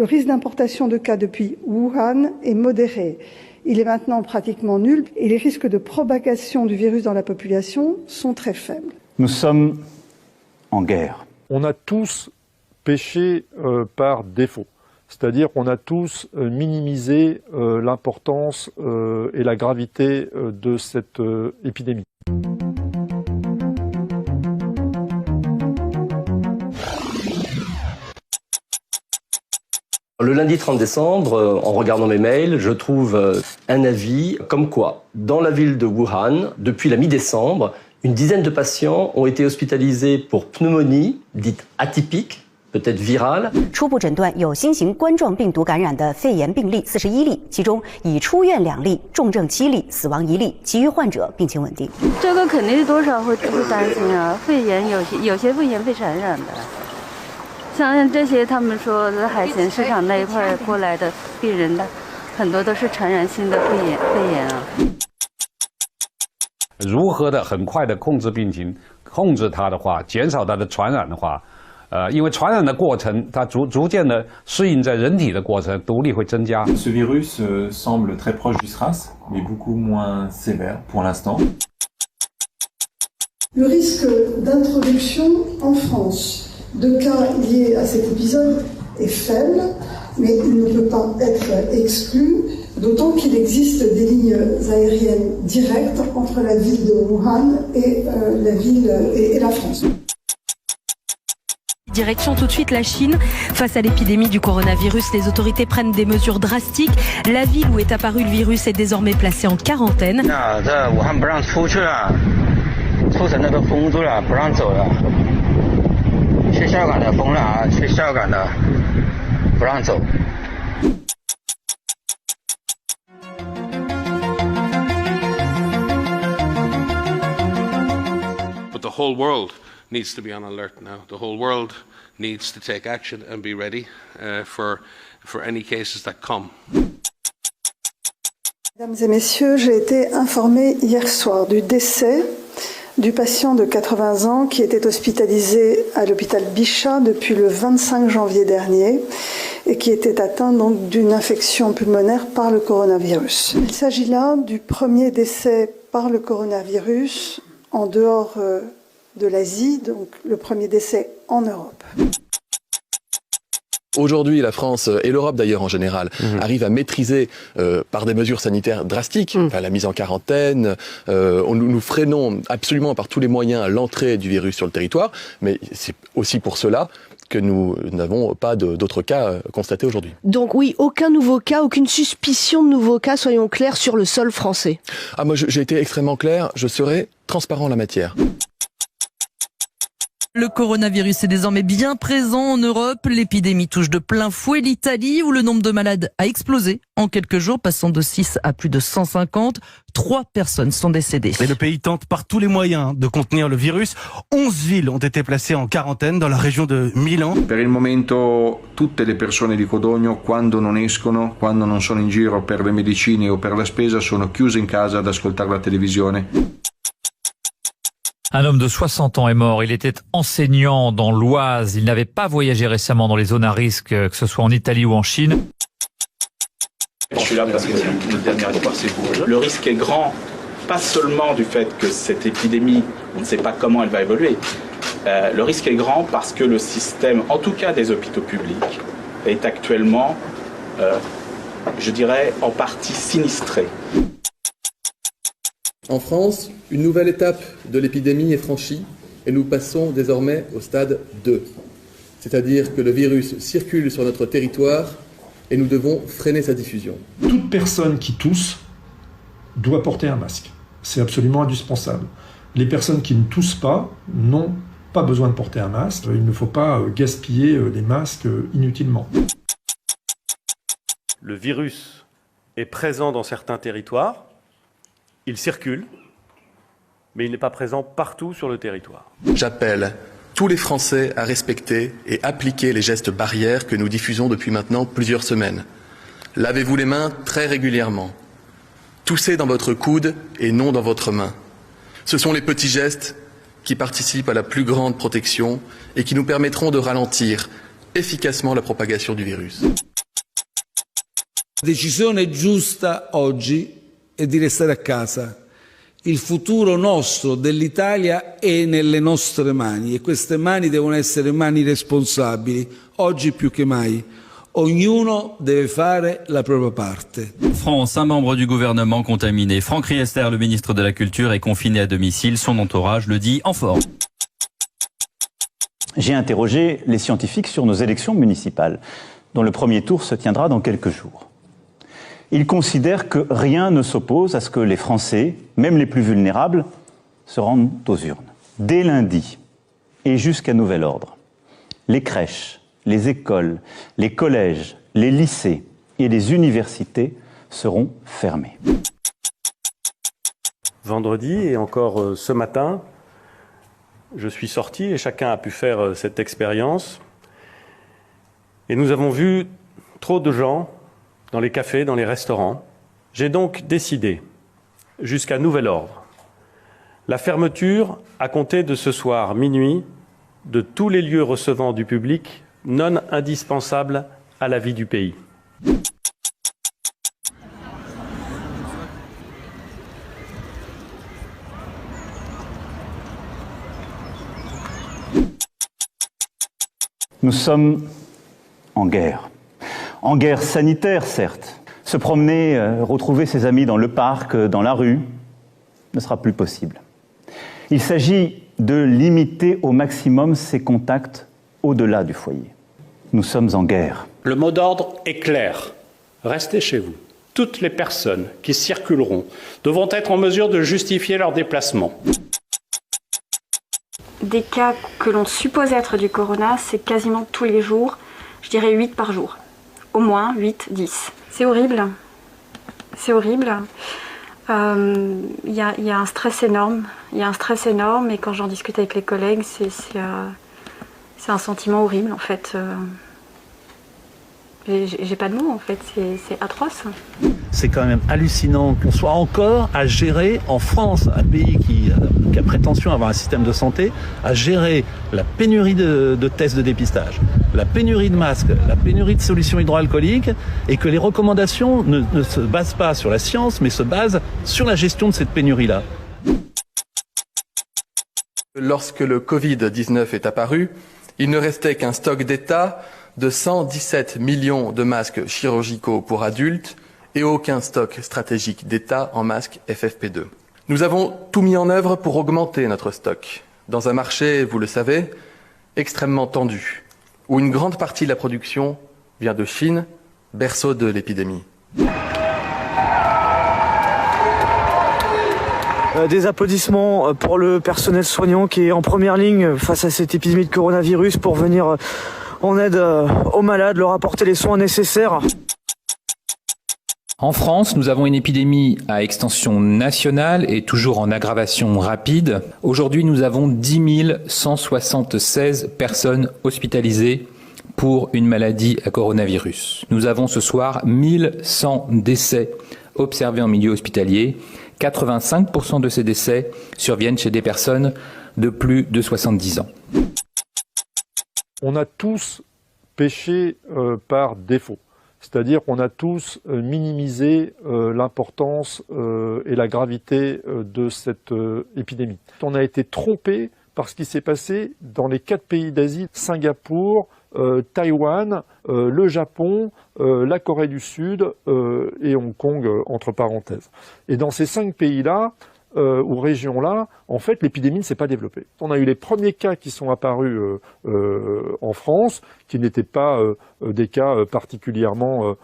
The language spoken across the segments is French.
Le risque d'importation de cas depuis Wuhan est modéré. Il est maintenant pratiquement nul et les risques de propagation du virus dans la population sont très faibles. Nous sommes en guerre. On a tous péché par défaut. C'est-à-dire qu'on a tous minimisé l'importance et la gravité de cette épidémie. Le lundi 30 décembre, en regardant mes mails, je trouve un avis comme quoi, dans la ville de Wuhan, depuis la mi-décembre, une dizaine de patients ont été hospitalisés pour pneumonie, dite atypique, peut-être virale. 初步诊断有新型冠状病毒感染的肺炎病例41例，其中已出院2例，重症7例，死亡1例，其余患者病情稳定。这个肯定是多少会担心啊，肺炎有些肺炎会传染的。像这些他们说的海鲜市场那一块过来的病人的，很多都是传染性的肺炎啊。如何的很快的控制病情，控制它的话，减少它的传染的话，因为传染的过程，它逐渐的适应在人体的过程，毒力会增加。Ce virus semble très proche du SRAS, mais beaucoup moins sévère pour l'instant. Le risque d'introduction en France de cas liés à cet épisode est faible, mais il ne peut pas être exclu, d'autant qu'il existe des lignes aériennes directes entre la ville de Wuhan et la ville et la France. Direction tout de suite la Chine. Face à l'épidémie du coronavirus, les autorités prennent des mesures drastiques. La ville où est apparu le virus est désormais placée en quarantaine. But the whole world needs to be on alert now. The whole world needs to take action and be ready for any cases that come. Mesdames et messieurs, j'ai été informée hier soir du décès du patient de 80 ans qui était hospitalisé à l'hôpital Bichat depuis le 25 janvier dernier et qui était atteint donc d'une infection pulmonaire par le coronavirus. Il s'agit là du premier décès par le coronavirus en dehors de l'Asie, donc le premier décès en Europe. Aujourd'hui, la France et l'Europe d'ailleurs en général arrivent à maîtriser par des mesures sanitaires drastiques, la mise en quarantaine, nous freinons absolument par tous les moyens l'entrée du virus sur le territoire, mais c'est aussi pour cela que nous n'avons pas d'autres cas constatés aujourd'hui. Donc oui, aucun nouveau cas, aucune suspicion de nouveau cas, soyons clairs, sur le sol français. Ah, moi j'ai été extrêmement clair, je serai transparent en la matière. Le coronavirus est désormais bien présent en Europe. L'épidémie touche de plein fouet l'Italie où le nombre de malades a explosé en quelques jours, passant de 6 à plus de 150. 3 personnes sont décédées. Et le pays tente par tous les moyens de contenir le virus. 11 villes ont été placées en quarantaine dans la région de Milan. Per il momento tutte le persone di Codogno quando non escono, quando non sono in giro per le medicine o per la spesa sono chiuse in casa ad ascoltare la televisione. Un homme de 60 ans est mort. Il était enseignant dans l'Oise. Il n'avait pas voyagé récemment dans les zones à risque, que ce soit en Italie ou en Chine. Je suis là parce que notre dernier espoir, c'est vous. Le risque est grand, pas seulement du fait que cette épidémie, on ne sait pas comment elle va évoluer. Le risque est grand parce que le système, en tout cas des hôpitaux publics, est actuellement, je dirais, en partie sinistré. En France, une nouvelle étape de l'épidémie est franchie et nous passons désormais au stade 2. C'est-à-dire que le virus circule sur notre territoire et nous devons freiner sa diffusion. Toute personne qui tousse doit porter un masque. C'est absolument indispensable. Les personnes qui ne toussent pas n'ont pas besoin de porter un masque. Il ne faut pas gaspiller les masques inutilement. Le virus est présent dans certains territoires. Il circule, mais il n'est pas présent partout sur le territoire. J'appelle tous les Français à respecter et appliquer les gestes barrières que nous diffusons depuis maintenant plusieurs semaines. Lavez-vous les mains très régulièrement. Toussez dans votre coude et non dans votre main. Ce sont les petits gestes qui participent à la plus grande protection et qui nous permettront de ralentir efficacement la propagation du virus. La decisione giusta oggi è di restare a casa. Il futuro nostro dell'Italia è nelle nostre mani e queste mani devono essere mani responsabili, oggi più che mai. Ognuno deve fare la propria parte. France, un membre du gouvernement contaminé. Franck Riester, le ministre de la Culture, est confiné à domicile. Son entourage le dit en forme. J'ai interrogé les scientifiques sur nos élections municipales, dont le premier tour se tiendra dans quelques jours. Ils considèrent que rien ne s'oppose à ce que les Français, même les plus vulnérables, se rendent aux urnes. Dès lundi et jusqu'à nouvel ordre, les crèches, les écoles, les collèges, les lycées et les universités seront fermés. Vendredi et encore ce matin, je suis sorti et chacun a pu faire cette expérience. Et nous avons vu trop de gens dans les cafés, dans les restaurants. J'ai donc décidé, jusqu'à nouvel ordre, la fermeture à compter de ce soir minuit de tous les lieux recevant du public non indispensables à la vie du pays. Nous sommes en guerre. En guerre sanitaire, certes. Se promener, retrouver ses amis dans le parc, dans la rue, ne sera plus possible. Il s'agit de limiter au maximum ses contacts au-delà du foyer. Nous sommes en guerre. Le mot d'ordre est clair. Restez chez vous. Toutes les personnes qui circuleront devront être en mesure de justifier leur déplacement. Des cas que l'on suppose être du corona, c'est quasiment tous les jours, je dirais 8 par jour. Au moins 8, 10. C'est horrible. C'est horrible. Il y a un stress énorme. Il y a un stress énorme et quand j'en discute avec les collègues, c'est un sentiment horrible en fait. J'ai pas de mots en fait, c'est atroce. C'est quand même hallucinant qu'on soit encore à gérer en France, un pays qui a prétention à avoir un système de santé, à gérer la pénurie de tests de dépistage, la pénurie de masques, la pénurie de solutions hydroalcooliques et que les recommandations ne se basent pas sur la science mais se basent sur la gestion de cette pénurie-là. Lorsque le Covid-19 est apparu, il ne restait qu'un stock d'État de 117 millions de masques chirurgicaux pour adultes et aucun stock stratégique d'État en masques FFP2. Nous avons tout mis en œuvre pour augmenter notre stock, dans un marché, vous le savez, extrêmement tendu, où une grande partie de la production vient de Chine, berceau de l'épidémie. Des applaudissements pour le personnel soignant qui est en première ligne face à cette épidémie de coronavirus pour venir en aide aux malades, leur apporter les soins nécessaires. En France, nous avons une épidémie à extension nationale et toujours en aggravation rapide. Aujourd'hui, nous avons 10 176 personnes hospitalisées pour une maladie à coronavirus. Nous avons ce soir 1100 décès observés en milieu hospitalier. 85% de ces décès surviennent chez des personnes de plus de 70 ans. On a tous péché par défaut. C'est-à-dire qu'on a tous minimisé l'importance et la gravité de cette épidémie. On a été trompé par ce qui s'est passé dans les 4 pays d'Asie, Singapour, Taïwan, le Japon, la Corée du Sud et Hong Kong, entre parenthèses. Et dans ces 5 pays-là, ou régions-là, en fait, l'épidémie ne s'est pas développée. On a eu les premiers cas qui sont apparus en France, qui n'étaient pas des cas particulièrement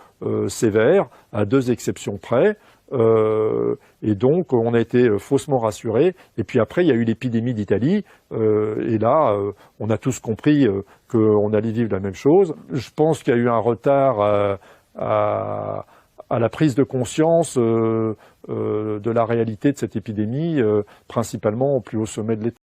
sévères, à 2 exceptions près. Et donc, on a été faussement rassurés. Et puis après, il y a eu l'épidémie d'Italie. Et là, on a tous compris qu'on allait vivre la même chose. Je pense qu'il y a eu un retard à la prise de conscience de la réalité de cette épidémie, principalement au plus haut sommet de l'État.